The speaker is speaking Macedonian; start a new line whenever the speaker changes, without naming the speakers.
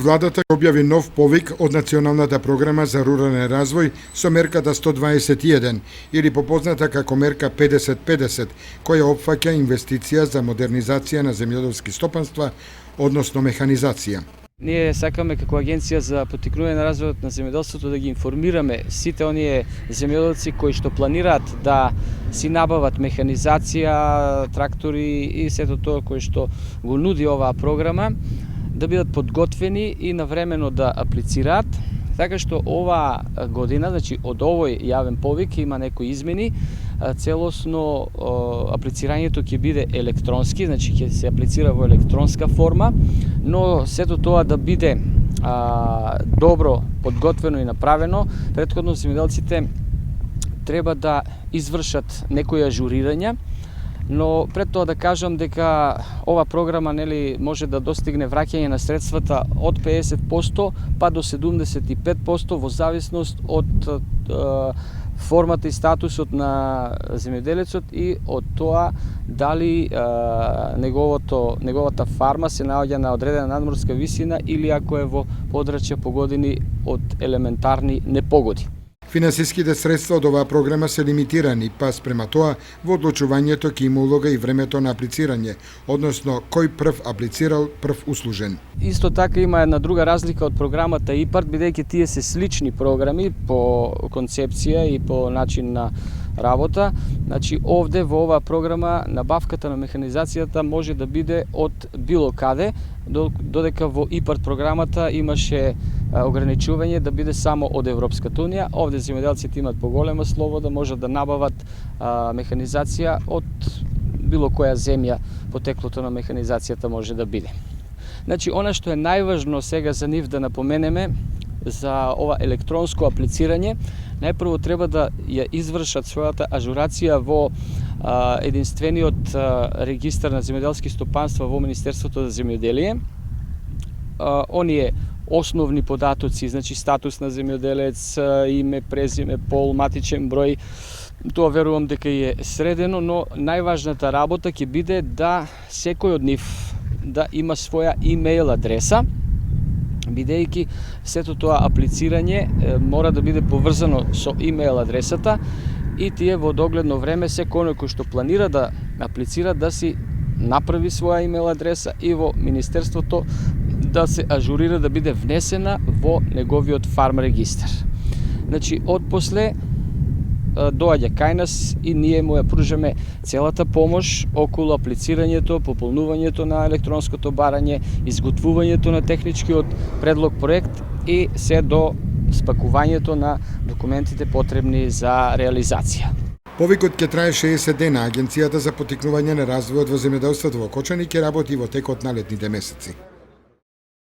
владата објави нов повик од Националната програма за рурален развој со мерката 121 или попозната како мерка 50-50, која опфаќа инвестиција за модернизација на земјоделски стопанства, односно механизација.
Ние сакаме како агенција за поттикнување на развојот на земјоделството да ги информираме сите оние земјоделци кои што планираат да си набават механизација, трактори и сето тоа кое што го нуди оваа програма, да бидат подготвени и навремено да аплицираат, така што оваа година, значи од овој јавен повик има некои измени, целосно аплицирањето ќе биде електронски, значи ќе се аплицира во електронска форма, но сето тоа да биде добро подготвено и направено. Претходно земјоделците треба да извршат некои ажурирања, но пред тоа да кажам дека ова програма може да достигне враќање на средствата од 50% па до 75% во зависност од формата и статусот на земјоделецот и од тоа дали неговата фарма се наоѓа на одредена надморска висина или ако е во подрачја погодени од елементарни непогоди.
Финансиските средства од оваа програма се лимитирани, па спрема тоа во одлучувањето ќе има улога и времето на аплицирање, односно кој прв аплицирал, прв услужен.
Исто така има една друга разлика од програмата ИПАРД, бидејќи тие се слични програми по концепција и по начин на работа. Значи овде во оваа програма набавката на механизацијата може да биде од било каде, додека во ИПАРД програмата имаше ограничување да биде само од Европската унија. Овде земјоделците имаат поголема слобода, можат да набават механизација од било која земја, потеклото на механизацијата може да биде. Значи, она што е најважно сега за нив да напоменеме за ова електронско аплицирање, најпрво треба да ја извршат својата ажурација во единствениот регистар на земјоделски стопанства во Министерството за земјоделие. Оние основни податоци, значи статус на земјоделец, име, презиме, пол, матичен број, тоа верувам дека е средено, но најважната работа ќе биде да секој од нив да има своја имейл адреса, бидејќи сето тоа аплицирање мора да биде поврзано со имейл адресата и тие во догледно време секој кој што планира да аплицира да си направи своја имейл адреса и во Министерството да се ажурира да биде внесена во неговиот фарм регистар. Значи, отпосле доаѓа кај нас и ние му ја пружаме целата помош околу аплицирањето, пополнувањето на електронското барање, изготвувањето на техничкиот предлог проект и се до спакувањето на документите потребни за реализација.
Повикот ќе трае 60 дена. Агенцијата за поттикнување на развојот во земјоделството во Кочани ќе работи во текот на летните месеци.